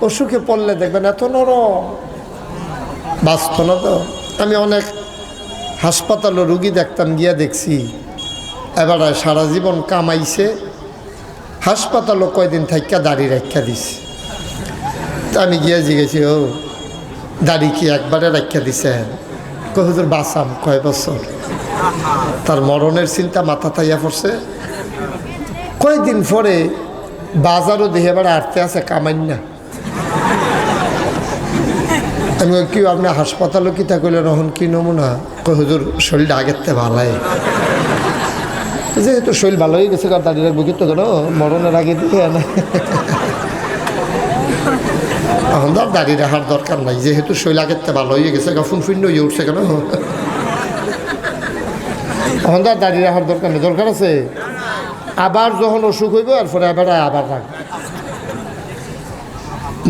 অসুখে পড়লে দেখবেন এত নরম, বাঁচত না তো। আমি অনেক হাসপাতালে রুগী দেখতাম, গিয়া দেখছি এবার সারা জীবন কামাইছে, হাসপাতালও কয়দিন থাইকা দাড়ি রাখা দিছে। তা আমি গিয়া জিগেছি, ও দাড়ি কি একবারে রাখা দিছে? হুজুর বাঁচাম কয় বছর। তার মরণের চিন্তা মাথা তাইয়া পড়ছে। কয়দিন পরে বাজারও দেখে এবার আটতে আছে, কামাই না। আমি কি আপনি হাসপাতালও কিতা করলেন, এখন কি নমুনা? হুজুর শরীরটা আগের থেকে ভালাই, যেহেতু শরীর ভালো হয়ে গেছে, কার দাঁড়িয়ে রাখবো কিন্তু কেন, মরণের আগে দিয়ে না। এখন তো আর দাঁড়িয়ে রাখার দরকার নাই, যেহেতু শরীর আগের থেকে ভালো হয়ে গেছে, ফুনফুন্ন হয়ে উঠছে কেন, এখন তো আর দাঁড়িয়ে রাখার দরকার নেই। দরকার আছে আবার যখন অসুখ হইব এরপরে আবার রাখবে।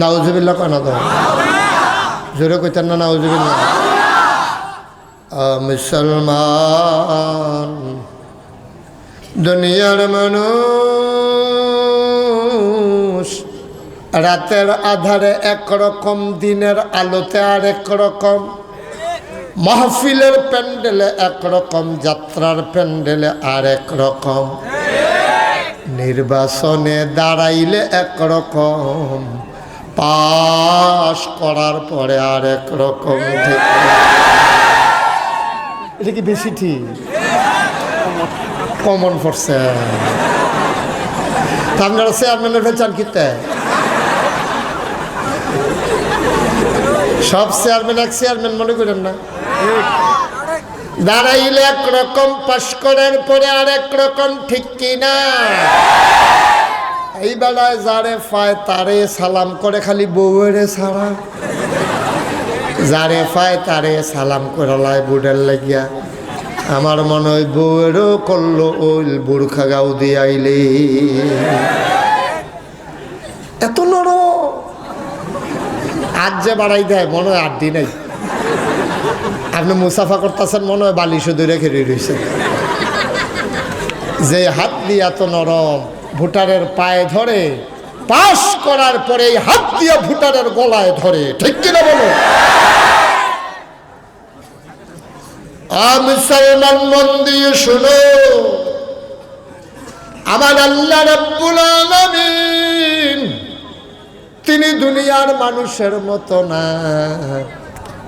নাউজুবিল্লাহ কেন তো জোরে কইতেন না, নাউজুবিল্লাহ। মুসলমান দুনিয়ার মানুষ, রাতের আধারে একরকম, দিনের আলোতে আর একরকম, মাহফিলের প্যান্ডেলে একরকম, যাত্রার প্যান্ডেলে আর একরকম, নির্বাচনে দাঁড়াইলে একরকম, পাশ করার পরে আর একরকম। এটা কি বেশি ঠিক? কমন পড়ছে। আপনারা চেয়ারম্যানের ফেলছেন কিতে? সব চেয়ারম্যান এক চেয়ারম্যান মনে করেন না। দাঁড়াইলে একরকম, পাশ করার পরে আর একরকম, ঠিক কিনা? এই বেলায় যারে পায় তারে সালাম করে, খালি বউয়েরে ছাড়া। যারে পায় তারে সালাম করে লাই বুড়ের লাগিয়া। আমার মনে হয় বউয়েরও করলো ওইল বুর্খা গাও দিয়ে আইলে। এত নরম, আজ যে বাড়াই দেয় মনে হয় 8 দিন। আপনি মুসাফা করতেছেন, মনে হয় বালিশও দূরে খেয়ে রয়েছে। যে হাত দিয়ে এত নরম, ভোটারের পায়ে ধরে, পাশ করার পরে এই হাত দিয়ে ভোটারের গলায় ধরে, ঠিক কিনা বলো? মুসলমান মন দিয়ে শুনো, আমার আল্লাহ রাব্বুল আলামিন তিনি দুনিয়ার মানুষের মতো না।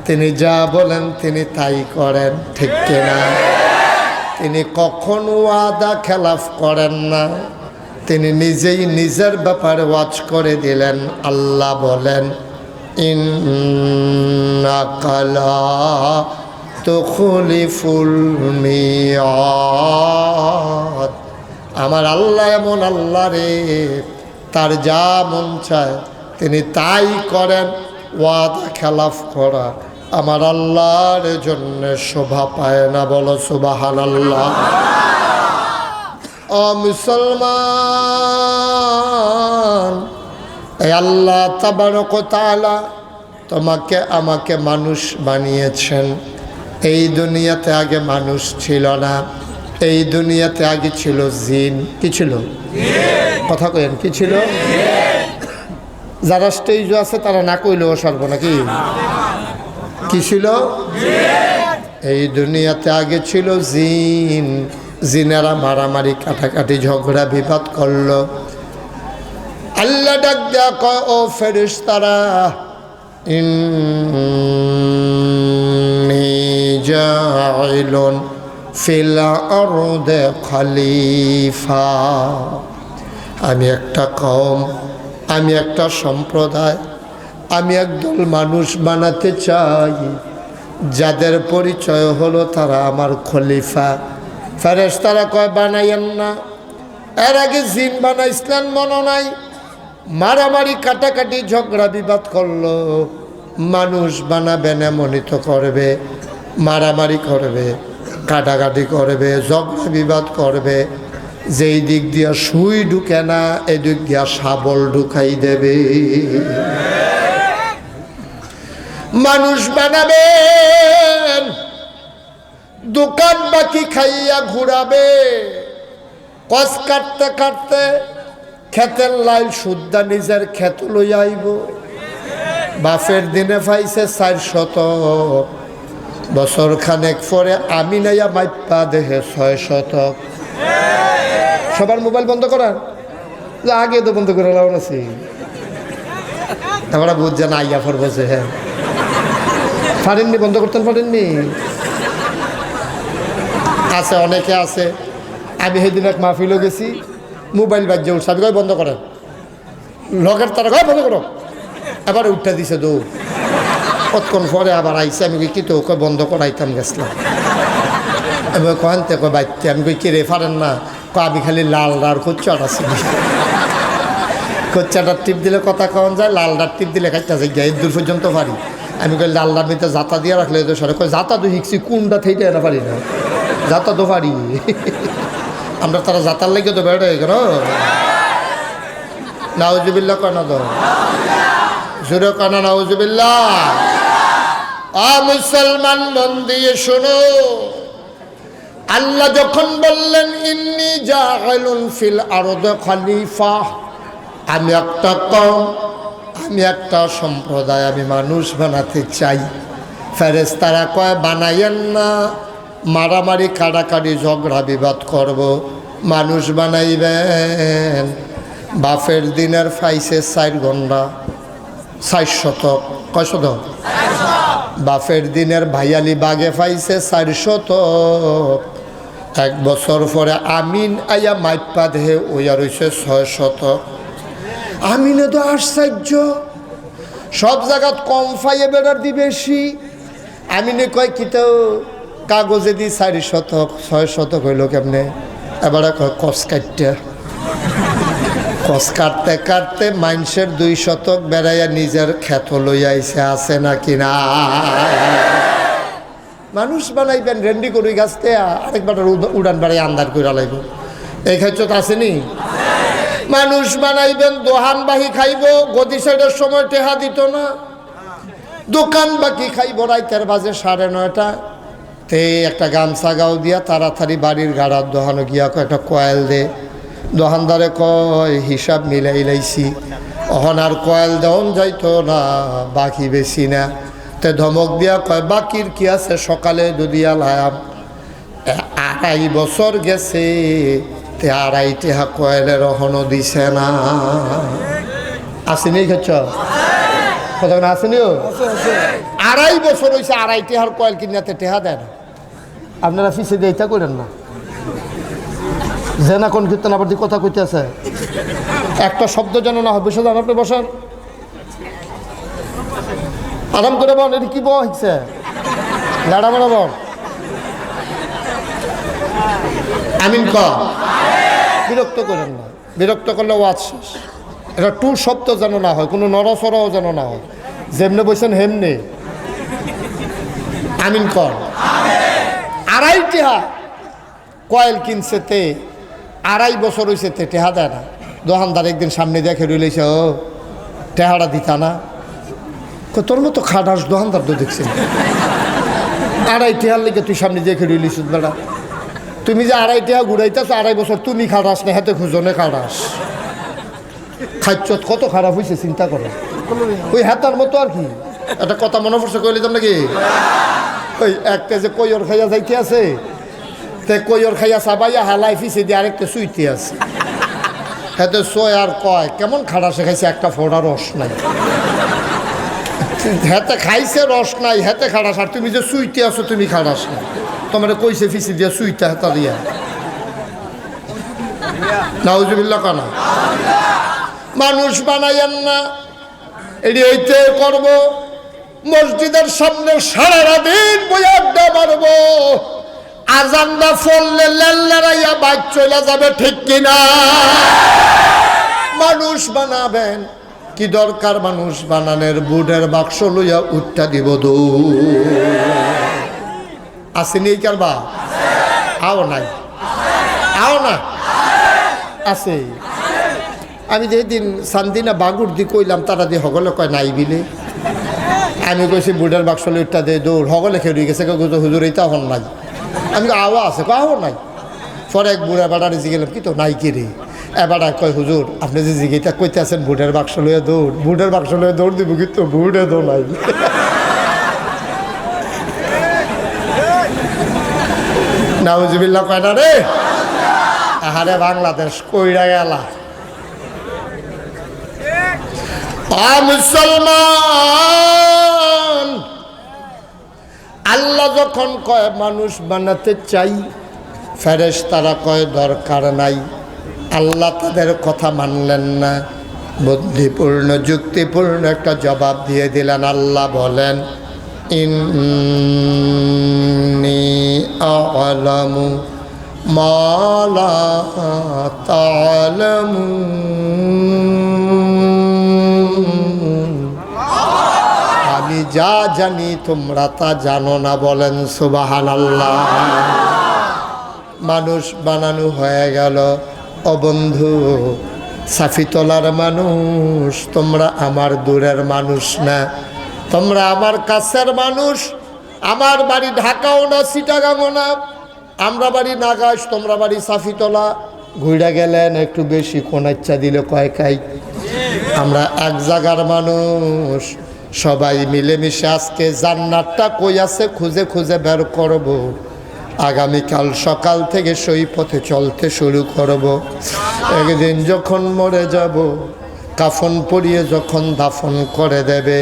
তিনি যা বলেন তিনি তাই করেন, ঠিক কিনা? তিনি কখনো ওয়াদা খেলাফ করেন না। তিনি নিজেই নিজের ব্যাপারে ওয়াজ করে দিলেন। আল্লাহ বলেন, ইন্নাকা লা তুখলিফুল মিয়াদ। আমার আল্লাহ এমন আল্লাহ রে, তার যা মন চায় তিনি তাই করেন। ওয়াদা খেলাফ করা আমার আল্লাহর জন্য শোভা পায় না। বলো সুবহানাল্লাহ। ও মুসলমান, এই আল্লাহ তাবারক ওয়া তাআলা তোমাকে আমাকে মানুষ বানিয়েছেন। এই দুনিয়াতে আগে মানুষ ছিল না, এই দুনিয়াতে আগে ছিল জিন। কি ছিল? কথা কইেন, কি ছিল? যারা স্টেজ আছে তারা না কইলেও সর্ব নাকি? কি ছিল? এই দুনিয়াতে আগে ছিল জিন। জিনেরা মারামারি, কাটাকাটি, ঝগড়া বিবাদ করলো। আল্লাহ ডাক দেয়া কয়, ও ফেরেশতারা, ইন্নী জাইলুন ফিল আরদি খলিফা। আমি একটা কওম, আমি একটা সম্প্রদায়, আমি একদল মানুষ বানাতে চাই যাদের পরিচয় হলো তারা আমার খলিফা। ফেরেশতারা কয়, বানাইয়েন না। এর আগে জিন বানাইছিলেন মনে নাই, মারামারি, কাটাকাটি, ঝগড়া বিবাদ করলো। মানুষ বানাবেন এমনই তো করবে, মারামারি করবে, কাটাকাটি করবে, ঝগড়া বিবাদ করবে। যেই দিক দিয়া সুই ঢুকে না, এই দিক দিয়া শাবল ঢুকাই দেবে। মানুষ বানাবেন, দোকান বাকি খাইয়া ঘুরাবে, কস কাটতে কাটতে ক্ষেতের লাইল সুদ্ধা নিজের ক্ষেত লইয়া আইব। বাপের দিনে পাইছে 400, বছর খানেক পরে আমি নাইয়া মাইপা দেহে 600। সবার মোবাইল বন্ধ করার আগে তো বন্ধ করে লাভ আছি, আমরা বুঝছে না আইয়া ফর বসে। হ্যাঁ পারেননি, বন্ধ করতেন পারেননি? আছে, অনেকে আছে। আমি সেদিন এক মাহফিলও গেছি, মোবাইল বাজ্যে উঠছে, আমি কই বন্ধ করেন, লগের তারা কয় বন্ধ করো, এবার উঠটা দিছে দৌড়। কতক্ষণ পরে আবার আইসে, আমি কই কি তো ওকে বন্ধ করাইতাম গেছিলাম। আমি কহানতে কয় বাচ্চা, আমি কই কে রে পারেন না? আমি খালি লাল আর কোচ্চাটা ছিলি, কোচ্চাটার টিপ দিলে কথা কন যায়, লালডার টিপ দিলে খাইতে যায়, গিয়ে দূর পর্যন্ত পারি। আমি কই লালডার নিতে জাতা দিয়ে রাখলে তো সরে কয় জাতা তো শিখছি, কোনটা থেকে না পারি না, জাতা তো পারি। আমরা তারা জাতার লাগে তো বেড়ে কেন নাউজুবিল্লাহ কনা তো জোরে কনা নাউজুবিল্লাহ। মুসলমান মন দিয়ে শোনো, আল্লাহ যখন বললেন ইন্নী জাইলুন ফিল আরদি খলিফা, আমি একটা কওম, আমি একটা সম্প্রদায়, আমি মানুষ বানাতে চাই। ফেরেশতারা কয় বানাইয়েন না, মারামারি কাটাকাটি ঝগড়া বিবাদ করব, মানুষ বানাইবেন। বাপের দিনের ফাইসে 4 ঘন্টা 400, কয় শত? বাপের দিনের ভাইয়ালি বাগে পাইছে 400। 1 বছর পরে আমিন আয়া মাইপা দেহে ওইয়া রয়েছে 600। আমিনে তো আশ্চর্য, সব জায়গাত কম পাইয়ে বেড়ার দি বেশি। আমিনে কয় কি তো কাগজে দি 400 600 কইল কেমনে? এবারে কয় কস কাটতে, কস কাটতে কাটতে মানুষের 200 বেড়াইয়া নিজের ক্ষেত লইয়া আইসে, আছে নাকি না? মানুষ বানাইবেন রেন্ডি করি গাছতে, আরেকবার উড়ান বাড়াই আন্দার করে লাইব, এই খাইছো তো আসেনি? মানুষ বানাইবেন, দোহান বাহি খাইব, গদি সাইডের সময় টেহা দিত না, দোকান বাকি খাইব রাইতের বাজে 9:30। তে একটা গামছা গাও দিয়া তাড়াতাড়ি বাড়ির গাড়ার দোহানো গিয়া একটা কয়েল দে, দোকানদারে কয় হিসাব মিলাই লাইছি, অহন আর কয়েল দেওয়ান যাইতো না, বাকি বেশি না। তে ধমক দিয়া কয় বাকির কি আছে, সকালে দুদিয়া লায়াম। 2.5 বছর গেছে, তে 2.5 টাকা কয়েলের অহনও দিছে না। আসেনি খেছ কথা আসেনিও? 2.5 বছর হয়েছে, 2.5 টাকার কয়েল কিনাতে টেহা দেয় না। আপনারা ফিসে দিয়ে ইচ্ছা করেন না, যে না কোন কীর্তন আবার কথা কইতে আছে, একটা শব্দ যেন না হয়। বসে যান, আপনি বসেন, আরাম করে বল। এটা কি বলছে গাড়া মারা বল, আমিন ক। বিরক্ত করেন না, বিরক্ত করলে ওয়াজ শেষ। এটা টু শব্দ যেন না হয়, কোনো নরসরও যেন না হয়, যেমনে বলছেন হেমনে আমিন কর। 2.5 টাকা কয়েল কিনছে, তে 2.5 বছর হয়েছে, তে টেহা দেয় না। দোকানদার একদিন সামনে দেখে রইলেছে, ও টেহাটা দিতা না? তোর মতো খাটাস দোকানদার তো দেখছি, 2.5 টাকার লেগে তুই সামনে দেখে রইলিস বেড়া। তুমি যে 2.5 টাকা ঘুরাইতেছ, 2.5 বছর তুমি খাটাস না, হাতে খুঁজনে খাটাস। খাচ্ছত কত খারাপ হয়েছে চিন্তা করো। ওই হাতার মতো আর কি। একটা কথা মনে পড়ছে, কইলে তো নাকি ওই একটা যে কইয়র খাইয়া যাইতে আছে, তে কইয়র খাইয়া চাবাইয়া হালাই ফিসে দিয়ে আরেকটা সুইতে আছে, হাতে সয় আর কয় কেমন খাটাসে খাইছে, একটা ফোড়া রস নাই। হাতে খাইছে রস নাই, হাতে খাটাস, আর তুমি যে সুইতে আছো তুমি খাটাস না। তোমার কইছে ফিসে দিয়া সুইতে হাতা দিয়া, নাউজুবিল্লাহ কানা। মানুষ বানাইয়েন না, এটি হইতে করব। মসজিদের সামনে সারা দিন বই আড্ডা মারবো, আজানটা ফললে লেল্লারাইয়া বাইক চলে যাবে, ঠিক কিনা? মানুষ বানাবেন, কি দরকার মানুষ বানানোর? বুটের বাক্স লইয়া উঠটা দিব দৌ আসেনি কারবা? আও নাই, আও না আছে। আমি যেদিন সান্দিনা বাগুর দি কইলাম, তারা দিয়ে হগলে কয় নাই বিলে। আমি কইছি বুটের বাক্স লইটা দে দৌড়, হগলে খেয়ে গেছে, হুজুর এইটা হন নাই। আমি আওয়া আছে, আও নাই। পরে এক বুড়া বাড়ারে গেলাম, কি তো নাই কি রে? এবার কয় হুজুর আপনি যে জিগিটা কইতে আছেন ভোটের বাক্স লইয়া দৌড়, ভোটের বাক্স লইয়া দৌড় দিব কিন্তু ভোটে দৌড় নাই। নাউজুবিল্লাহ কয় না রে, আহারে বাংলাদেশ কইরা গেলা। মুসলমান, আল্লাহ যখন কয় মানুষ বানাতে চাই, ফেরেশতারা কয় দরকার নাই। আল্লাহ তাদের কথা মানলেন না, বুদ্ধিপূর্ণ যুক্তিপূর্ণ একটা জবাব দিয়ে দিলেন। আল্লাহ বলেন ইন্নী আ'লামু মা লা তা'লামুন, আমি যা জানি তোমরা তা জানো না। বলেন সুবহানাল্লাহ। মানুষ বানানো হয়ে গেল। ও বন্ধু, সাফিতলার মানুষ, তোমরা আমার দূরের মানুষ না, তোমরা আমার কাছের মানুষ। আমার বাড়ি ঢাকাও না, চিটাগাংও না, আমরা বাড়ি নাগাস, তোমরা বাড়ি সাফিতলা। ঘুরে গেলেন একটু বেশি, কোন ইচ্ছা দিলে কয় খাই। আমরা এক জায়গার মানুষ, সবাই মিলেমিশে আজকে জান্নাতটা কই আছে খুঁজে খুঁজে বের করব। আগামীকাল সকাল থেকে সেই পথে চলতে শুরু করব। একদিন যখন মরে যাব, কাফন পরিয়ে যখন দাফন করে দেবে,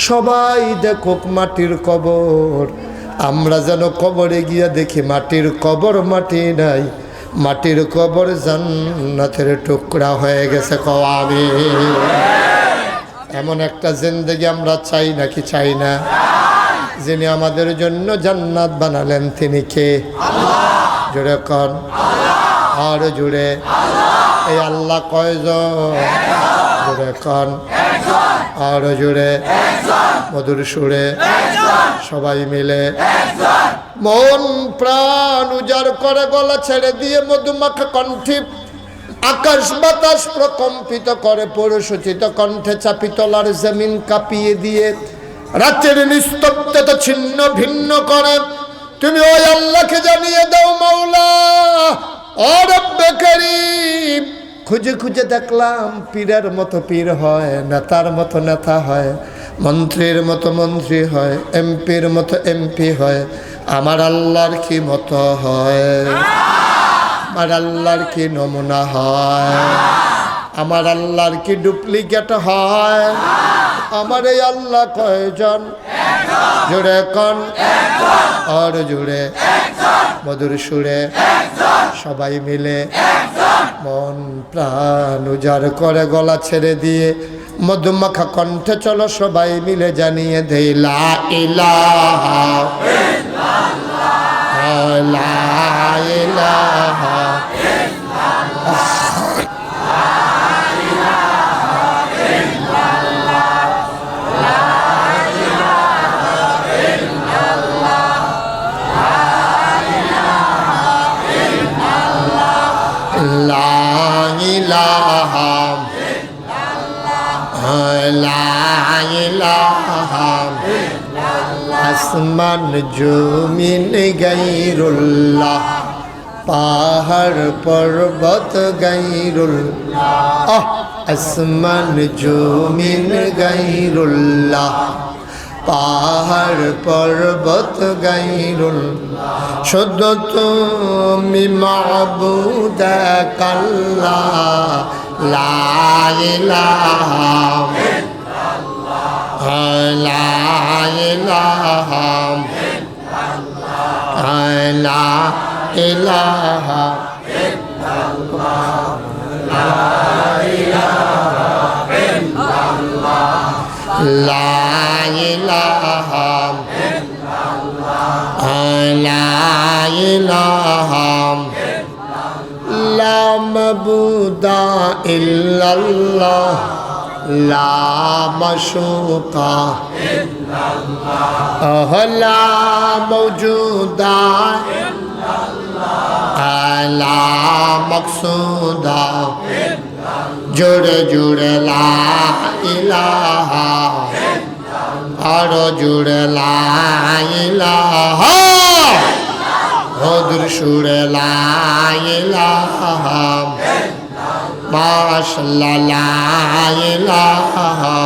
সবাই দেখুক মাটির কবর। আমরা যেন কবরে গিয়ে দেখি মাটির কবর, মাটি নাই, মাটির কবর জান্নাতের টুকরা হয়ে গেছে। কওয়াবে এমন একটা জিন্দেগি আমরা চাই নাকি চাই না? যিনি আমাদের জন্য জান্নাত বানালেন তিনি কে? জোরে কন, আর জুড়ে। এই আল্লাহ কয়জন? জোরে কন, আর জুড়ে, মধুর সুরে সবাই মিলে মন প্রাণ উজাড় করে গলা ছেড়ে দিয়ে মধুমাখা কণ্ঠে আকাশ বাতাস প্রকম্পিত করে, পরিশোচিত কণ্ঠে চাপিতলার জমিন কাঁপিয়ে দিয়ে রাতের নিস্তব্ধতা ছিন্ন ভিন্ন করে তুমি ওই আল্লাহকে জানিয়ে দাও, মাওলা ও রব্বে কারীম, খুঁজে খুঁজে দেখলাম পীরের মতো পীর হয়, নেতার মতো নেতা হয়, মন্ত্রীর মতো মন্ত্রী হয়, এমপির মতো এমপি হয়, আমার আল্লাহর কি মতো হয়? আমার আল্লাহর কি নমুনা হয়? আমার আল্লাহর কি ডুপ্লিকেট হয়? আমার এই আল্লাহ কয়জন? জোরে কন, আর জোরে, মধুর সুরে সবাই মিলে মন প্রাণ উজাড় করে গলা ছেড়ে দিয়ে মধুমাখা কণ্ঠে চলো সবাই মিলে জানিয়ে দেই লা ইলাহা ইল্লাল্লাহ, লা ইলাহা আসমান জমিন গায়রুল্লাহ, পাহাড় পর্বত গায়রুল্লাহ, আসমান জমিন গায়রুল্লাহ, পাহাড় পর্বত গায়রুল্লাহ, শুধু তুমি মাবুদ আল্লাহ, লা ইলাহা ইল্লাল্লাহ, লা ইলাহা ইল্লাল্লাহ, লা ইলাহা ইল্লাল্লাহ, লা ইলাহা ইল্লাল্লাহ, লা ইলাহা ইল্লাল্লাহ, লা ইলাহা লা মাবুদা ইল্লাল্লাহ, লা মাশুকা ইল্লাল্লাহ, লা মাওজুদা ইল্লাল্লাহ, লা মাকসুদা ইল্লাল্লাহ, জোরে জোরে লা ইলাহা আর জোরে লা ইলাহা, মধুর সুরে লা ইলাহা মাশাআল্লাহ লা ইলাহা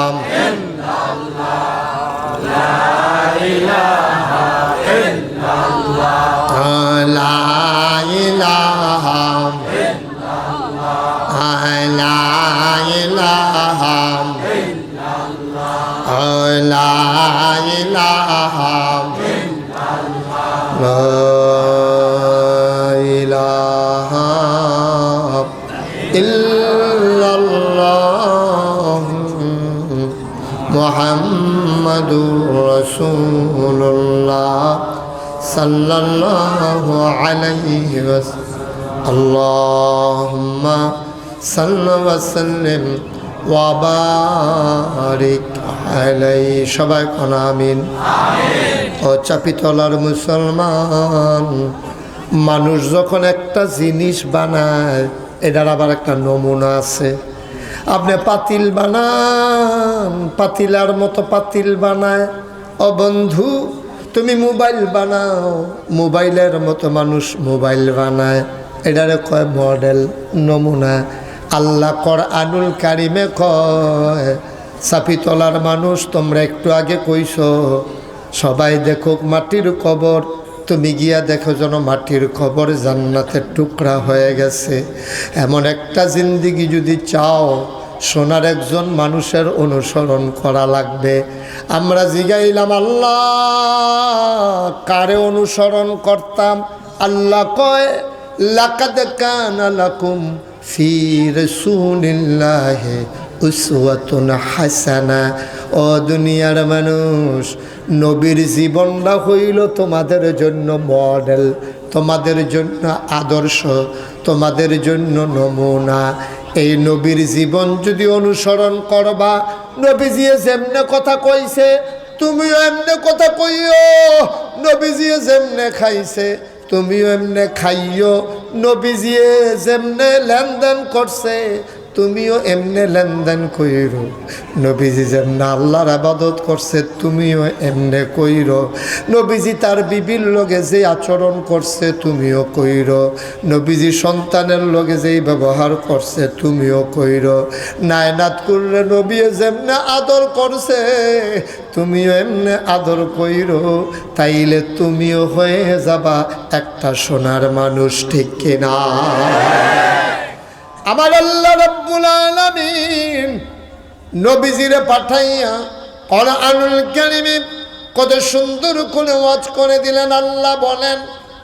লা ইলাহা লা ইলাহা লা ইলাহা লা ইলাহা ইল্লাল্লাহ মুহাম্মাদুর রাসূলুল্লাহ সাল্লাল্লাহু আলাইহি ওয়াসাল্লাম আল্লাহুম্মা সাল্লি ওয়া সাল্লিম ওয়া বারিক আলাইহি সবাই কোন আমিন ও চাপিতলার মুসলমান মানুষ যখন একটা জিনিস বানায় এটার আবার একটা নমুনা আছে আপনি পাতিল বানান পাতিলার মতো পাতিল বানায় ও বন্ধু তুমি মোবাইল বানাও মোবাইলের মতো মানুষ মোবাইল বানায় এটারে কয় মডেল নমুনা আল্লাহ কোরআনুল কারিমে কয় চাপিতলার মানুষ তোমরা একটু আগে কইছো সবাই দেখো মাটির কবর তুমি গিয়া দেখো যেন মাটির কবর জান্নাতের টুকরা হয়ে গেছে এমন একটা জিন্দিগি যদি চাও সোনার একজন মানুষের অনুসরণ করা লাগবে আমরা জিগাইলাম আল্লাহ কারে অনুসরণ করতাম আল্লাহ কয় লাকাদ কানা লাকুম ফি রাসূলিল্লাহি উসওয়াতুন হাসানা ও দুনিয়ার মানুষ নবীর জীবনটা হইল তোমাদের জন্য মডেল তোমাদের জন্য আদর্শ তোমাদের জন্য নমুনা এই নবীর জীবন যদি অনুসরণ করবা নবীজি যেমনে কথা কইছে তুমিও এমনে কথা কইও নবীজি যেমনে খাইছে তুমিও এমনে খাইও নবীজি যেমনে লেনদেন করছে তুমিও এমনে লেনদেন কইরো নবীজি যেমনে আল্লাহর ইবাদত করছে তুমিও এমনে কইরো নবীজি তার বিবির লগে যে আচরণ করছে তুমিও কইরো নবীজি সন্তানের লগে যেই ব্যবহার করছে তুমিও কইরো নায়নাত করলে নবী যেমনে আদর করছে তুমিও এমনে আদর কইরো তাইলে তুমিও হয়ে যাবা একটা সোনার মানুষ ঠিক কিনা আমার আল্লাহ রাব্বুল আলামিন নবীজিরে পাঠাইয়া কোরআনুল কারীমে কত সুন্দর করে ওয়াজ করে দিলেন আল্লাহ বলেন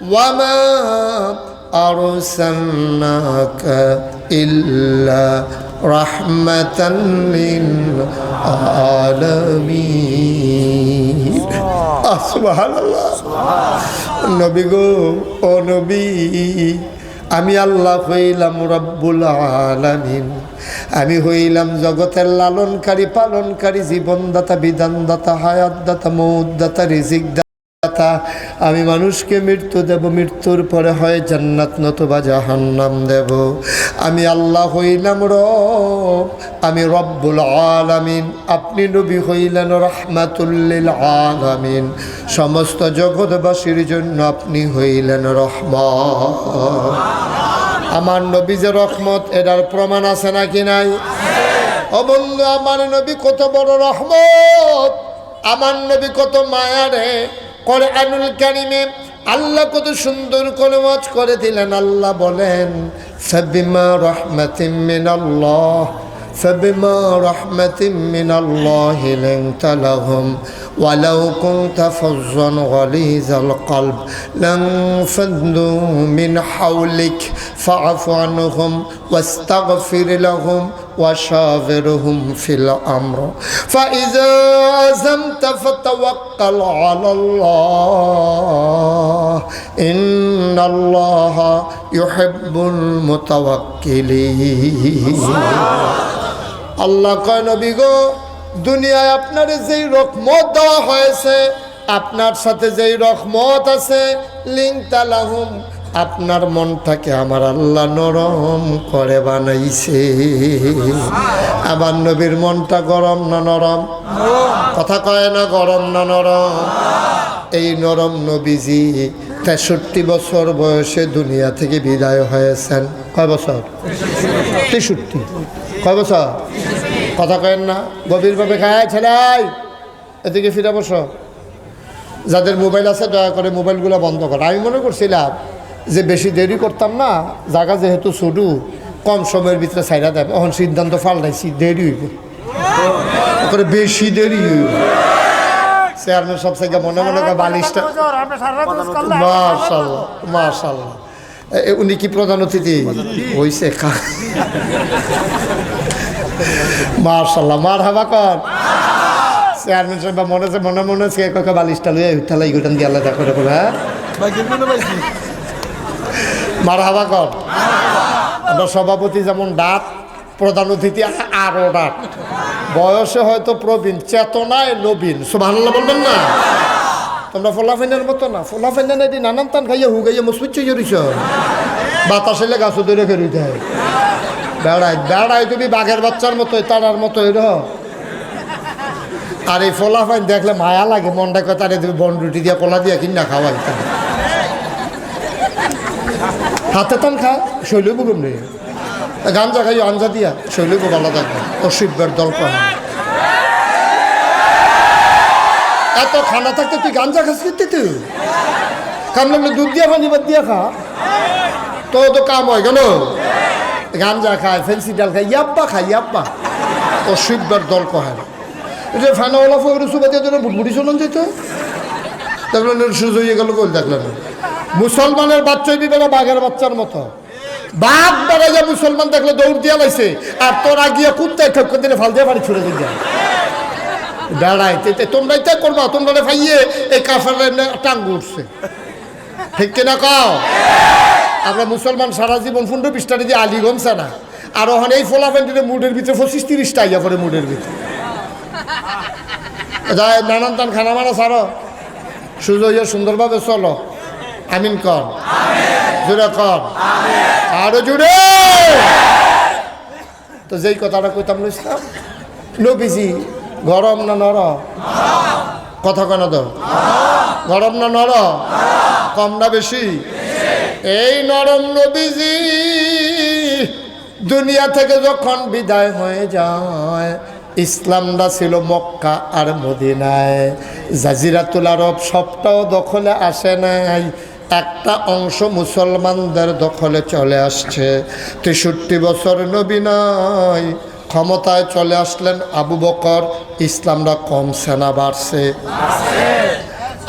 ওয়ামা আরসালনাকা ইল্লা রাহমাতান লিল আলামিন সুবহানাল্লাহ নবী গো ও নবী আমি আল্লাহ হইলাম রব্বুল আলামিন আমি হইলাম জগতের লালনকারী পালনকারী জীবনদাতা বিধানদাতা হায়াতদাতা মৌতদাতা রিজিক দাতা আমি মানুষকে মৃত্যু দেব মৃত্যুর পরে হয় জান্নাত নতুবা জাহান্নাম দেব আমি আল্লাহ হইলাম রব আমি রব্বুল আলামিন আপনি নবী হইলেন রাহমাতুল লিল আলামিন সমস্ত জগৎবাসীর জন্য আপনি হইলেন রহমত আমার নবী যে রহমত এটার প্রমাণ আছে নাকি নাই ও বন্ধু আমার নবী কত বড় রহমত আমার নবী কত মায়া রে কোরআনুল কারীমে আল্লাহ কত সুন্দর করে ওয়াজ করে দিলেন আল্লাহ বলেন ফাবিমা রাহমাতিম মিনাল্লাহ فبما رحمة من الله لنت لهم ولو كنت فظا غليظ القلب لانفضوا من حولك فاعف عنهم واستغفر لهم وشاورهم في الأمر فإذا عزمت فتوكل على الله إن الله يحب المتوكلين আল্লাহ কয় নবী গো দুনিয়ায় আপনার যেই রহমত দেওয়া হয়েছে আপনার সাথে যেই রহমত আছে লিংতা লাহুম আপনার মনটাকে আমার আল্লাহ নরম করে বানাইছে আমার নবীর মনটা গরম না নরম কথা কয় না গরম না নরম এই নরম নবীজি 63 বছর বয়সে দুনিয়া থেকে বিদায় হয়েছেন কয় বছর 63। কয় বছর? কথা কেন না, গভীরভাবে খায় ছেলাই। এদিকে ফিরে বসো। যাদের মোবাইল আছে দয়া করে মোবাইলগুলো বন্ধ করো। আমি মনে করছিলাম যে বেশি দেরি করতাম না, জায়গা যেহেতু ছোটো, কম সময়ের ভিতরে ছাইরা দেবে। এখন সিদ্ধান্ত পাল্টাইছি, দেরি হইব, করে বেশি দেরি হইব। চেয়ারম্যান সব থেকে মনে মনে করে বালিশটা। মাশাআল্লাহ মাশাআল্লাহ। উনি কি প্রধান অতিথি হইছে? মাশাআল্লাহ, মারহাবা কর। চেয়ারম্যান সাহেব মনে মনে কাকা বালিশটা লইয়া উঠালাই গুটান দিয়ে আলাদা করে বলে, হ্যাঁ মারহাবা কর। আমরা সভাপতি যেমন ডাক, প্রধান অতিথি আরো ডাক। বয়সে হয়তো প্রবীণ, চেতনায় নবীন। সুবহানাল্লাহ বলবেন না? তোমরা ফোলাফাইনের মতো না। ফোলাফাইনা এটি নানান টান খাইয়া হুগাইয়া মুসমিচ্ছ জড়িস, বাতাসে গাছ ধরে ফেরুতে হয়। বেড়াই তুমি বাঘের বাচ্চার মতো, তারার মতো এর। আর এই ফোলাফাইন দেখলে মায়া লাগে, মনটা কথা তারে তুমি বন রুটি দিয়া কলা দিয়া কিনা খাওয়াই। হাতে টান খা, শৈলব কমনি। গাঞ্জা খাই আঞ্জা দিয়া, শৈলব ভালো থাকবে। অসিব্যের দল কয় এত খানা থাকতে তুই গাঞ্জা খাস করতে? তুই কাম লাগলে দুধ দিয়া খা, নিবার দিয়া খা, তো কাম হয় কেন? গাঞ্জা খায়, ফেন্সি ডাল খায়, ইয়াব্বা খায়, ইয়াব্বা। অসিব্যের দল কয় এটা ফানাওয়ালা ফোর সুবাদে বুটবুটি চলন যেত। দেখলেন সুযোগ হয়ে গেল, গোল দেখলেন। মুসলমানের বাচ্চা দিবে না বাঘের বাচ্চার মতো। বাঘ বেড়াইয়া মুসলমান দেখলে দৌড় দিয়া লাইছে, আর তোরা গিয়া কুত্তায় ঠক দিলে ফাল দিয়ে বাড়ি ছুড়ে দিয়ে বেড়াইতে। তোমরা এটা করবা, তোমরা ফাইয়ে এই কাফার টাঙ্গু উঠছে, ঠিক কিনা কাও? আমরা মুসলমান সারা জীবন 15-20টা দিয়ে আলিগঞ্জা না, আর ওখানে এই ফোলাফেন্টিতে মুডের ভিতরে 25-30টা আইয়া পরে মুডের ভিতরে নানান টান খানা মানা সারো। সুযোগ সুন্দরভাবে চলো। আমিন কর, জুড়ে কর, আরো জুড়ে। তো যেই কথাটা কইতাম ইসলাম নবীজি গরম না নর? কথা কেন তো? গরম না নর? কম না বেশি? এই নরম নবীজি দুনিয়া থেকে যখন বিদায় হয়ে যায়, ইসলামটা ছিল মক্কা আর মদিনায়। জাজিরাতুল আরব সবটাও দখলে আসে নাই, একটা অংশ মুসলমানদের দখলে চলে আসছে। 63 বছর নবী নাই, ক্ষমতায় চলে আসলেন আবু বকর। ইসলামটা কমছে না বাড়ছে?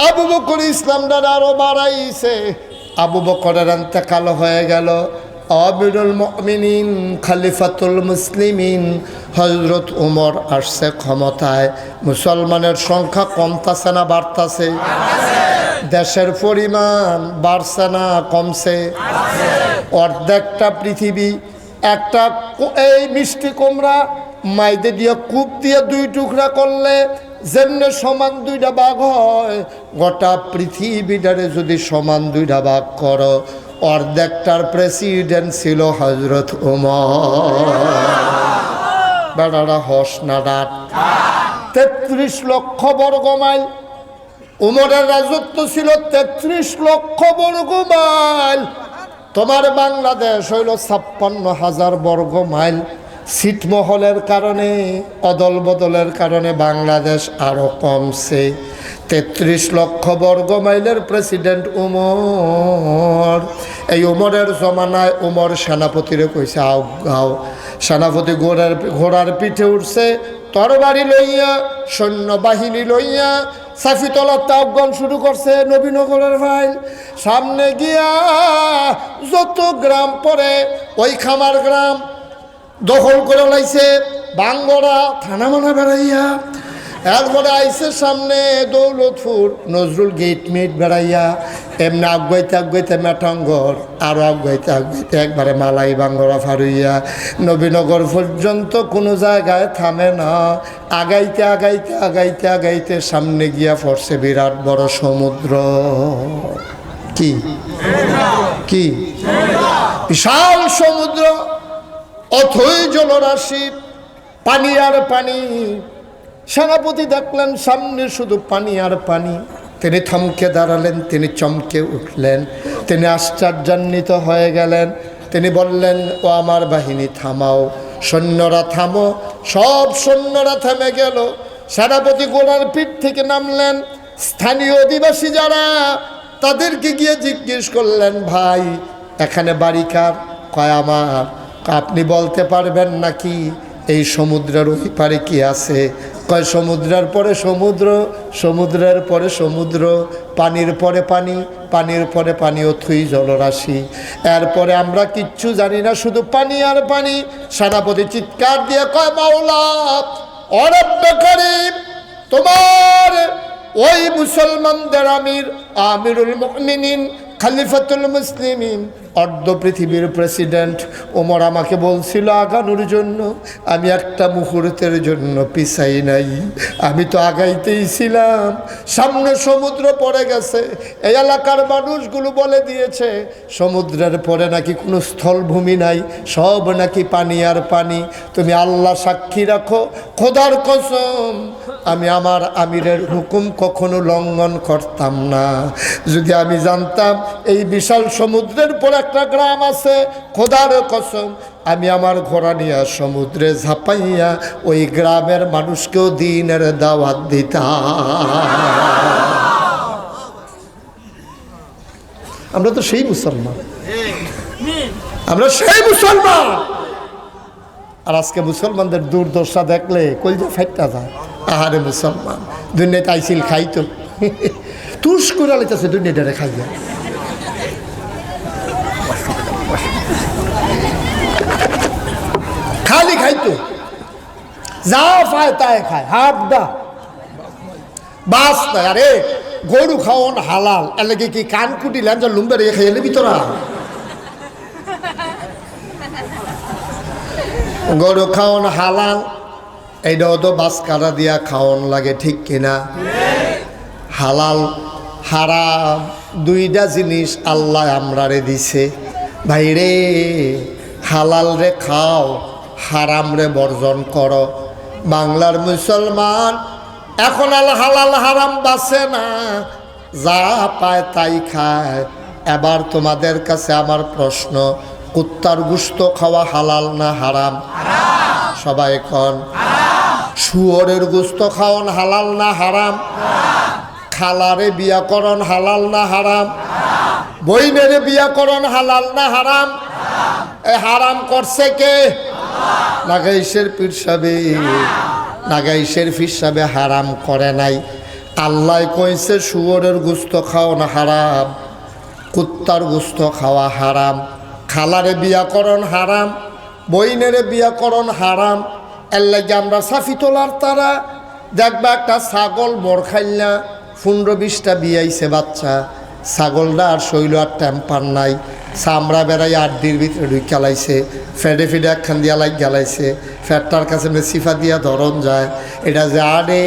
আবু বকর ইসলামটা আরো বাড়াইছে। আবু বকরের ইন্তেকাল হয়ে গেল। আমিরুল মুমিনিন, খলিফাতুল মুসলিমিন হযরত উমর আসছে ক্ষমতায়। মুসলমানের সংখ্যা কমতাছে না বাড়তাছে? দেশের পরিমাণ বাড়ছে না কমছে? অর্ধেকটা পৃথিবী একটা এই মিষ্টি কুমড়া মাইদে দিয়ে কূপ দিয়ে 2 টুকরা করলে যেমনে সমান 2টা ভাগ হয়, গোটা পৃথিবীটারে যদি সমান 2টা ভাগ করো, অর্ধেকটার প্রেসিডেন্ট ছিল হযরত উমর। বেড়ারা হস না ডাট। 33 লক্ষ বর্গ মাইল উমরের রাজত্ব ছিল। 33 লক্ষ বর্গ মাইল। তোমার বাংলাদেশ হইল 56,000 বর্গ মাইল। ছিটমহলের কারণে, অদল বদলের কারণে বাংলাদেশ আরো কমছে। 33 লক্ষ বর্গ মাইলের প্রেসিডেন্ট উমর। এই উমরের জমানায় উমর সেনাপতিরে কইছে আও গাও। সেনাপতি ঘোড়ার পিঠে উঠছে, তরবারি লইয়া, সৈন্যবাহিনী লইয়া সাফিতলার তাওগণ শুরু করছে। নবীনগরের ভাই সামনে গিয়া যত গ্রাম পরে ওই খামার গ্রাম দখল করে লাইছে। বাঙ্গরা থানা মানা বেড়াইয়া, এরপরে আইসে সামনে দৌলতপুর নজরুল গেট মেট বেড়াইয়া, এমনি আগাইতে মেটাঙ্গর, আরও আগাইতে একবারে মালাই বাঙ্গরা ফারুইয়া নবীনগর পর্যন্ত কোনো জায়গায় থামে না। আগাইতে সামনে গিয়া পড়ছে বিরাট বড় সমুদ্র। কি কি বিশাল সমুদ্র, অথই জলরাশি, পানি আর পানি। সেনাপতি দেখলেন সামনে শুধু পানি আর পানি। তিনি থমকে দাঁড়ালেন, তিনি চমকে উঠলেন, তিনি আশ্চর্যান্বিত হয়ে গেলেন। তিনি বললেন, ও আমার বাহিনী থামাও, সৈন্যরা থামো। সব সৈন্যরা থেমে গেল। সেনাপতি ঘোড়ার পিঠ থেকে নামলেন। স্থানীয় অধিবাসী যারা, তাদেরকে গিয়ে জিজ্ঞেস করলেন, ভাই এখানে বাড়ি কার? কয় আমার। আপনি বলতে পারবেন নাকি এই সমুদ্রের ওই পারে কি আছে? কয় সমুদ্রের পরে সমুদ্র, সমুদ্রের পরে সমুদ্র, পানির পরে পানি, পানির পরে পানি, অথই জলরাশি, এরপরে আমরা কিচ্ছু জানি না, শুধু পানি আর পানি। সেনাপতি চিৎকার দিয়ে কয়, মাওলা ও রব্বে করিম, তোমার ওই মুসলমানদের আমিরুল মুমিনিন, খলিফাতুল মুসলিমিন, অর্ধ পৃথিবীর প্রেসিডেন্ট ওমর আমাকে বলছিল আগানোর জন্য। আমি একটা মুহূর্তের জন্য পিছাই নাই, আমি তো আগাইতেই ছিলাম। সামনে সমুদ্র পড়ে গেছে। এই এলাকার মানুষগুলো বলে দিয়েছে সমুদ্রের পরে নাকি কোনো স্থলভূমি নাই, সব নাকি পানি আর পানি। তুমি আল্লাহ সাক্ষী রাখো, খোদার কসম আমি আমার আমিরের হুকুম কখনো লঙ্ঘন করতাম না। যদি আমি জানতাম এই বিশাল সমুদ্রের পর একটা গ্রাম আছে, খোদার কসম আমি আমার ঘোড়া নিয়ে সমুদ্রে ঝাঁপাইয়া ওই গ্রামের মানুষকেও দ্বীনের দাওয়াত দিতাম। আমরা তো সেই মুসলমান, আমরা সেই মুসলমান। আর আজকে মুসলমানদের দুর্দশা দেখলে কলজা ফাইটটা যায়। আহারে মুসলমান, দুনিয়াতে আইছিল খাইতো, তুষ করে লাইতেছে দুনিয়াটারে খাইয়া। খালি খাইতো, যা পায় তাই খায়, হাফ দা বাস নাই। আরে গরু খাওয়ান হালাল, এলাকে কি কান কুটি ল্যাঞ্জা লুম্বে রেখে খাইলে ভিতরা। গরু খাওয়ান হালাল, এইটাও তো বাস কাটা দিয়া খাওয়ান লাগে, ঠিক কিনা? হালাল হারাম দুইটা জিনিস আল্লাহ আমরারে দিছে। ভাই রে, হালাল রে খাও, হারাম রে বর্জন করো। বাংলার মুসলমান এখন আল হালাল হারাম বাসে না, যা পায় তাই খায়। এবার তোমাদের কাছে আমার প্রশ্ন, কুত্তার গোশত খাওয়া হালাল না হারাম? সবাই কোন। শুয়োরের গোশত খাওয়ান হালাল না হারাম? খালারে বিয়াকরণ হালাল না হারাম? বইনেরে বিয়াকরণ হালাল না হারাম? এ হারাম করছে কে? নাগাইশের পীর সাহেব, নাগাইশের পীর সাহেব হারাম করে নাই। আল্লাহ কইছে শুয়োরের গোশত খাওয়ান হারাম, কুত্তার গোশত খাওয়া হারাম, খালারে বিয়াকরণ হারাম, বইনেরে বিয়াকরণ হারাম। এর লাগে আমরা সাফি তোলার তারা দেখবা একটা ছাগল মর খাইলা 15-20টা বিয়াইছে বাচ্চা, ছাগলটা আর শৈল আর টেম্পার নাই, চামড়া বেড়াই আড্ডির ভিতরে ঢুকে লাইছে, ফেডে ফেডে একখান দিয়া লাইক গেলাইছে, ফ্যাটটার কাছে সিফা দিয়া ধরন যায়। এটা যে আরে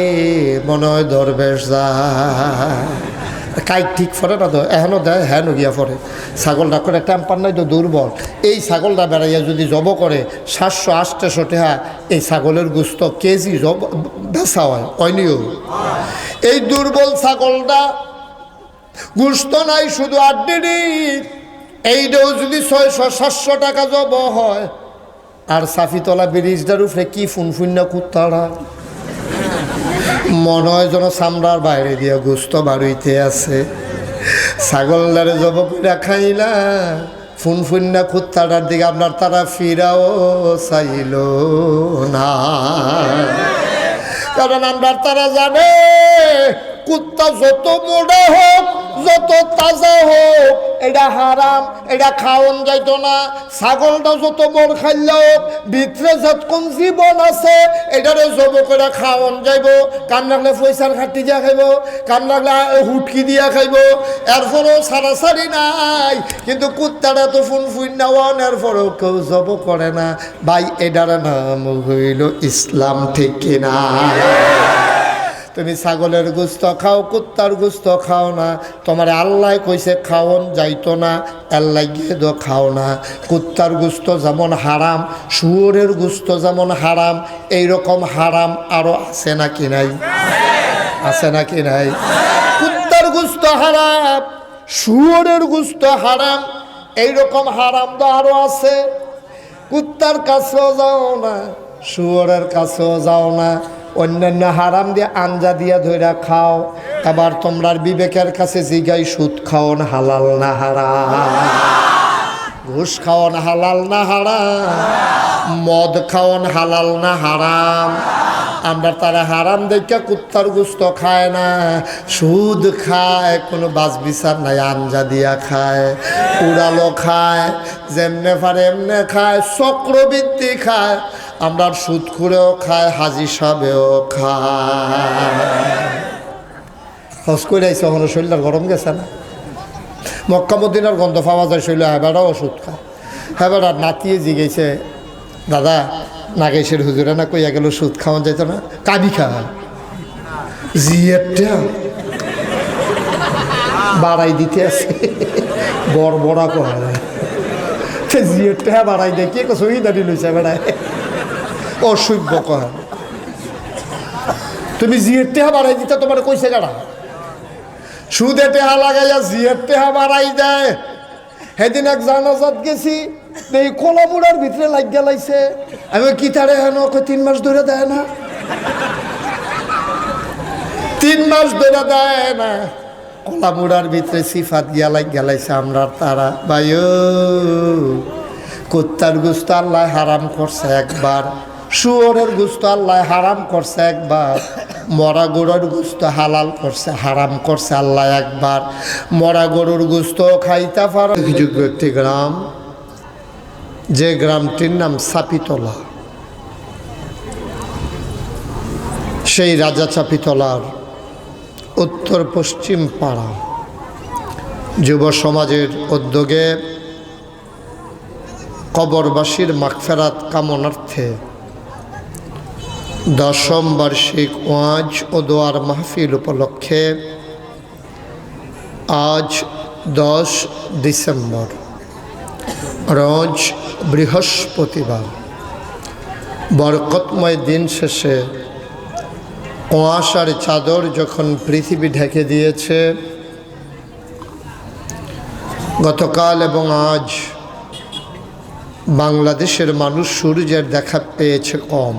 মনে হয় দরবেশ যায়, কাইট ঠিক ফরে না তো, এখনও দেয় হ্যাঁ গিয়া ফরে। ছাগলটা করে টেম্পার নাই তো দুর্বল। এই ছাগলটা বেড়াইয়া যদি জব করে 700-800 টাকা এই ছাগলের গোশত কেজি জব বেচা হয়, অনিও। এই দুর্বল ছাগলটা গোশত নাই, শুধু আড্ডি, এইটাও যদি 600-700 টাকা জব হয়। আর সাফিতলা ব্রিজটার উপরে কি ফুনফুন্না কুত্তারা, মনে হয় যেন চামড়ার বাইরে দিয়া গোস্ত বাড়িতে আছে। ছাগলদারে জব করে খাইলা ফুনফুন্না কুত্তাটার দিকে আপনার তারা ফিরাও চাইল না, কারণ আমরা তারা জানে কুত্তা যত মোড়া হোক, যত তাজা হোক, এটা হারাম, এটা খাওয়ান যাইতো না। ছাগলটা যত মোড় খাইল হোক, ভিতরে যতক্ষণ জীবন আছে এটারে জব করে খাওয়ান যাইব। কাম লাগলে পয়সার ঘাটতি দিয়া খাইব, কাম লাগলে হুটকি দিয়া খাইব, এরপরেও সারাসারি নাই। কিন্তু কুত্তাটা তো ফুন নেওয়ান, এরপরেও কেউ জব করে না। ভাই এটার নাম হইল ইসলাম, ঠিক কিনা? তুমি ছাগলের গোস্ত খাও, কুত্তার গোস্ত খাও না। তোমার আল্লাহ কইছে খাওন যাইতো না, আল্লাহ গিয়ে তো খাও না। কুত্তার গোস্ত যেমন হারাম, শুয়োরের গোস্ত যেমন হারাম, এইরকম হারাম আরো আছে নাকি নাই? আছে নাকি নাই? কুত্তার গোস্ত হারাম, শুয়োরের গোস্ত হারাম, এইরকম হারাম তো আরো আছে। কুত্তার কাছেও যাও না, শুয়োরের কাছেও যাও না, অন্যান্য হারাম দিয়ে আঞ্জা দিয়া ধইরা খাও। এবার তোমরার বিবেকের কাছে জিগাই, সুদ খাওন হালাল না হারাম? ঘুষ খাওন হালাল না হারাম? মদ খাওন হালাল না হারাম? আমরা তারা হারাম দেখে কুত্তার গোস্ত খায় না, সুদ খায়, কোনো বাস বিচার নাই, আঞ্জা দিয়া খায়, উড়ালো খায়, যেমনে পারে এমনে খায়, চক্রবৃদ্ধি খায়। আমরা সুদ করেও খায়, হাজি সাহেবেও খায়। হজ করে আইসে ওখানে শরীরটার গরম গেছে না? মক্কা মদিনার গন্ধ পাওয়া যায় শরীর। হেবারাও সুদ খায়। হেবারা নাতিয়ে জিগেছে, দাদা নাগেশের হুজুরে না কইয়া গেল সুদ খাওয়া যেত না? কাবি খায় জিয়েরটা বাড়াই দিতে আছে, বড় বড়া কোয়া জিয়েরটা বাড়াই দেয়, কে কই দাঁড়ি লইছে বেড়ায় অসভ্য কহা। তুমি জিয়ের টেহা বাড়াই দিতে তোমার কইছে গাড়া? সুদে টেহা লাগাইয়া জিয়ের টেহা বাড়াই দেয়। সেদিন এক জানাজাত গেছি, এই কলামুড়ার ভিতরে লাগ গেলাইছে। আমি কি তারে হেন 3 মাস ধরে দেয় না, 3 মাস ধরে দেয় না, কলামুড়ার ভিতরে সিফাত গিয়া লাগ গেলাইছে। আমরা তারা ভাইও, কুত্তার গোস্ত আল্লাহ হারাম করছে একবার, শুয়োরের গোস্ত আল্লাহ হারাম করছে একবার, মরা গরুর গোস্ত হালাল করছে, হারাম করছে আল্লাহ একবার। মরা গরুর গোস্ত খাইতে পারো। একটি গ্রাম, যে গ্রামটির নাম চাপিতলা, সেই রাজা চাপিতলার উত্তর পশ্চিম পাড়া যুব সমাজের উদ্যোগে কবরবাসীর মাগফিরাত কামনার্থে 10ম বার্ষিক ওয়াজ ও দোয়ার মাহফিল উপলক্ষে আজ 10 ডিসেম্বর রোজ বৃহস্পতিবার বরকতময় দিন শেষে কুয়াশার চাদর যখন পৃথিবী ঢেকে দিয়েছে, গতকাল এবং আজ বাংলাদেশের মানুষ সূর্যের দেখা পেয়েছে কম।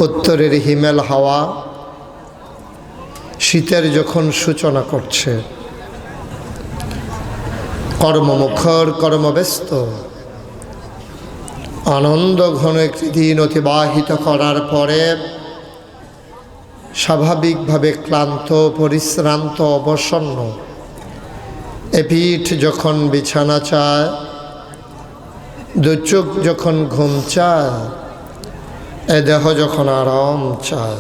উত্তরের হিমেল হাওয়া শীতের যখন সূচনা করছে, কর্মমুখর কর্মব্যস্ত আনন্দ ঘন একটি দিন অতিবাহিত করার পরে স্বাভাবিকভাবে ক্লান্ত, পরিশ্রান্ত, অবসন্ন এ পিঠ যখন বিছানা চায়, দু চোখ যখন ঘুম চায়, এ দেহ যখন আরাম চায়,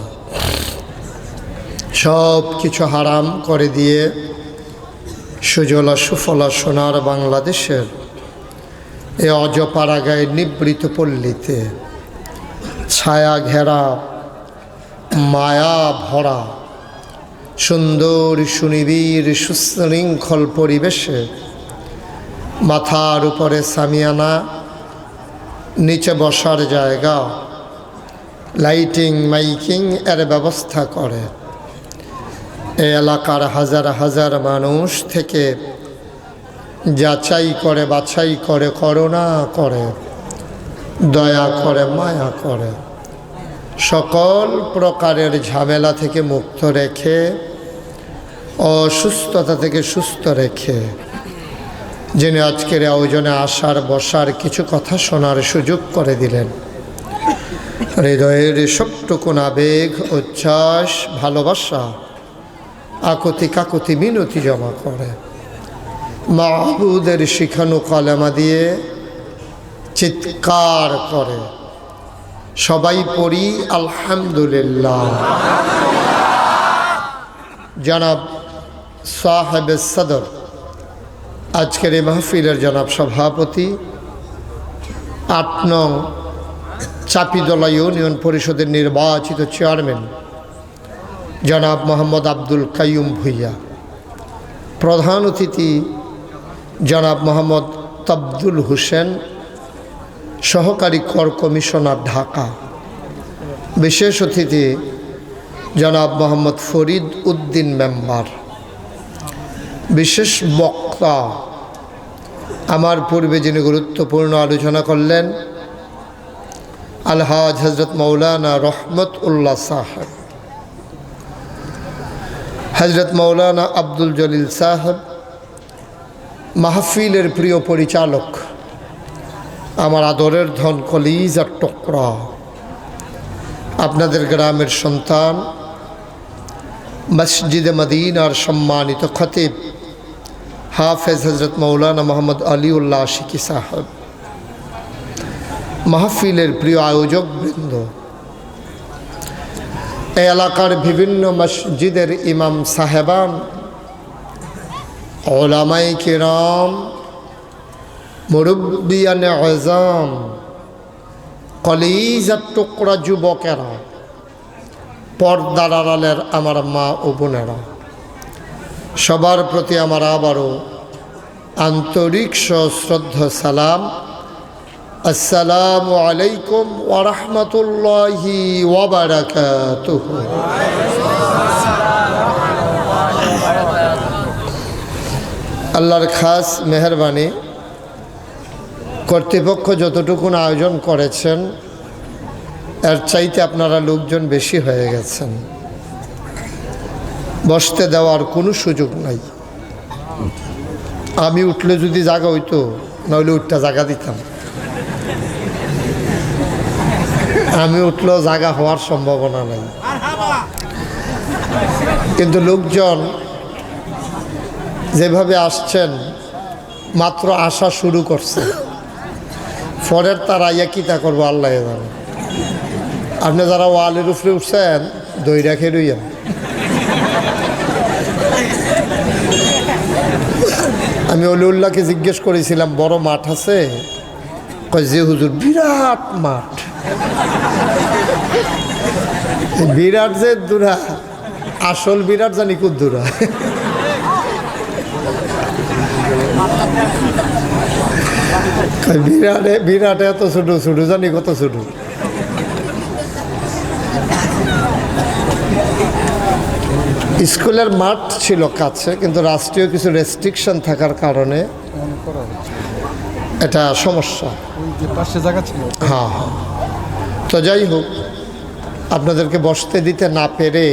সব কিছু হারাম করে দিয়ে সুজলা সুফলা সোনার বাংলাদেশের এ অজপাড়াগায় নিবৃত পল্লীতে ছায়া ঘেরা মায়া ভরা সুন্দর সুনিবিড় সুশৃঙ্খল পরিবেশে মাথার উপরে সামিয়ানা, নিচে বসার জায়গা, লাইটিং মাইকিং এর ব্যবস্থা করে এই এলাকার হাজার হাজার মানুষ থেকে যাচাই করে, বাছাই করে, করুণা করে, দয়া করে, মায়া করে, সকল প্রকারের ঝামেলা থেকে মুক্ত রেখে, অসুস্থতা থেকে সুস্থ রেখে, যিনি আজকের আয়োজনে আসার বসার কিছু কথা শোনার সুযোগ করে দিলেন। হৃদয়ের সবটুকুন আবেগ, উচ্ছ্বাস, ভালোবাসা, আকুতি কাকুতি মিনতি জমা করে মাহবুদের শিখানো কালেমা দিয়ে চিৎকার করে সবাই পড়ি আলহামদুলিল্লাহ। জনাব সাহেবে সদর, আজকের এই মাহফিলের জনাব সভাপতি, 8 নং চাপিতলা ইউনিয়ন পরিষদের নির্বাচিত চেয়ারম্যান জনাব মোহাম্মদ আব্দুল কাইয়ুম ভুইয়া, প্রধান অতিথি জনাব মোহাম্মদ তাবদুল হোসেন, সহকারী কর কমিশনার ঢাকা, বিশেষ অতিথি জনাব মোহাম্মদ ফরিদ উদ্দিন মেম্বার, বিশেষ বক্তা আমার পূর্বে যিনি গুরুত্বপূর্ণ আলোচনা করলেন আলহাজ হজরত মৌলানা রহমতুল্লাহ সাহেব, হজরত মৌলানা আব্দুল জলিল সাহেব, মাহফিলের প্রিয় পরিচালক, আমার আদরের ধন কলিজার টুকরা, আপনাদের গ্রামের সন্তান, মসজিদে মদিনার সম্মানিত খতিব হাফেজ হজরত মৌলানা মোহাম্মদ আলিউল্লাহ আশিকি সাহেব, মাহফিলের প্রিয় আয়োজক বৃন্দ, এই এলাকার বিভিন্ন মসজিদের ইমাম সাহেবান, ওলামায়ে কিরাম, মুরব্বিয়ানে আযম, কলিজার টুকরা যুবকেরা, পর্দার আড়ালের আমার মা ও বোনেরা, সবার প্রতি আমার আবারও আন্তরিক সশ্রদ্ধ সালাম। আসসালামু আলাইকুম ওয়া রাহমাতুল্লাহি ওয়া বারাকাতুহু। আল্লাহর খাস মেহেরবানি, কর্তৃপক্ষ যতটুকুন আয়োজন করেছেন এর চাইতে আপনারা লোকজন বেশি হয়ে গেছেন, বসতে দেওয়ার কোনো সুযোগ নাই। আমি উঠলে যদি জায়গা হইতো, নইলে উঠটা জায়গা দিতাম। আমি উঠলেও জায়গা হওয়ার সম্ভাবনা নাই, কিন্তু লোকজন যেভাবে আসছেন, মাত্র আসা শুরু করছে, পরের তারা ইয়া কিতা করবো আল্লাহ জানে। আপনি যারা ওয়ালের উপরে উঠছেন দই রাখে রইয়েন। আমি অলিউল্লাহকে জিজ্ঞেস করেছিলাম, বড় মাঠ আছে? কয় যে হুজুর, বিরাট মাঠ। বিরাট যে দূরা, আসল বিরাট জানি খুব দূরা। বিরাটে বিরাটে এত ছোট, ছোট জানি কত ছোট। স্কুলের মাঠ ছিল কাছে, কিন্তু রাষ্ট্রীয় কিছু রেস্ট্রিকশন থাকার কারণে এটা সমস্যা। হ্যাঁ হ্যাঁ, তো যাই হোক, আপনাদেরকে বসতে দিতে না পেরে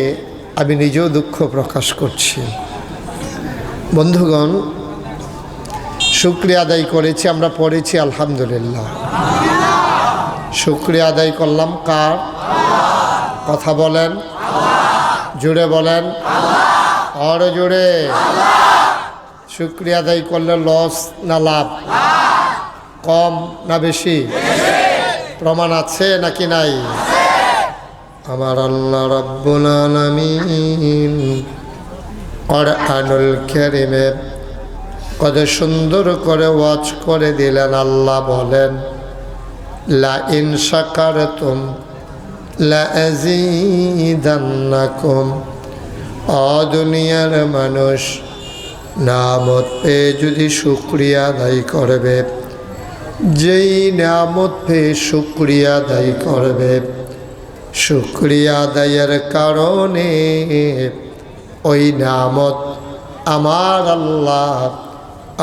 আমি নিজেও দুঃখ প্রকাশ করছি। বন্ধুগণ, শুকরিয়া আদায় করেছি, আমরা পড়েছি আলহামদুলিল্লাহ। শুকরিয়া আদায় করলাম কার? কথা বলেন, জুড়ে বলেন, আরো জুড়ে। শুকরিয়া আদায় করলে লস না লাভ? কম না বেশি? প্রমাণ আছে নাকি নাই? আমার আল্লাহ রাব্বুল আলামিন কুরআনুল কারীমে কত সুন্দর করে ওয়াজ করে দিলেন। আল্লাহ বলেন, লা ইন শাকারতুম লা আযীদান্নাকুম। দুনিয়ার মানুষ নামত পেয়ে যদি শুকরিয়া আদায় করবে, যেই নামত পেয়ে শুকরিয়া আদায় করবে, শুকরিয়া আদায়ের কারণে ওই নামত আমার আল্লাহ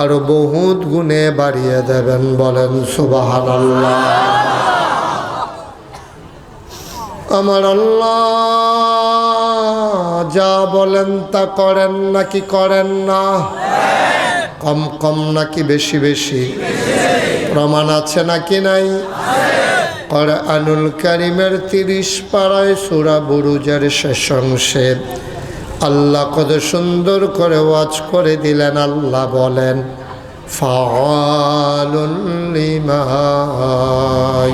আরো বহুত গুণে বাড়িয়ে দেবেন। বলেন সুবহানাল্লাহ। আমার আল্লাহ যা বলেন তা করেন নাকি করেন না? কম কম নাকি বেশি বেশি? প্রমাণ আছে নাকি নাই? কুরআনুল কারীমের 30 পারায় সূরা বুরুজের শেষ অংশে আল্লাহ কত সুন্দর করে ওয়াজ করে দিলেন। আল্লাহ বলেন, ফাআলুন লিমা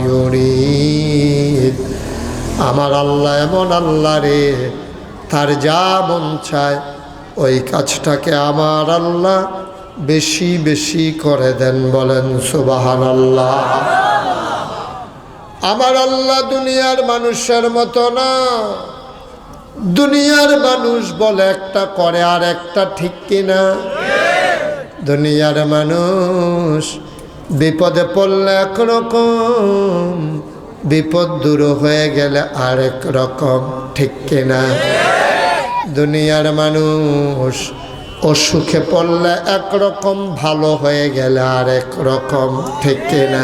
ইউরিদ। আমার আল্লাহ এমন আল্লাহ রে, তার যা মন চায় ওই কাজটাকে আমার আল্লাহ বেশি বেশি করে দেন। বলেন সুবহানাল্লাহ। আমার আল্লাহ দুনিয়ার মানুষের মতো না। দুনিয়ার মানুষ বলে একটা করে আর একটা, ঠিক কিনা? দুনিয়ার মানুষ বিপদে পড়লে একরকম, বিপদ দূর হয়ে গেলে আরেক রকম, ঠিক কিনা? দুনিয়ার মানুষ অসুখে পড়লে একরকম, ভালো হয়ে গেলে আর একরকম, ঠিক কিনা?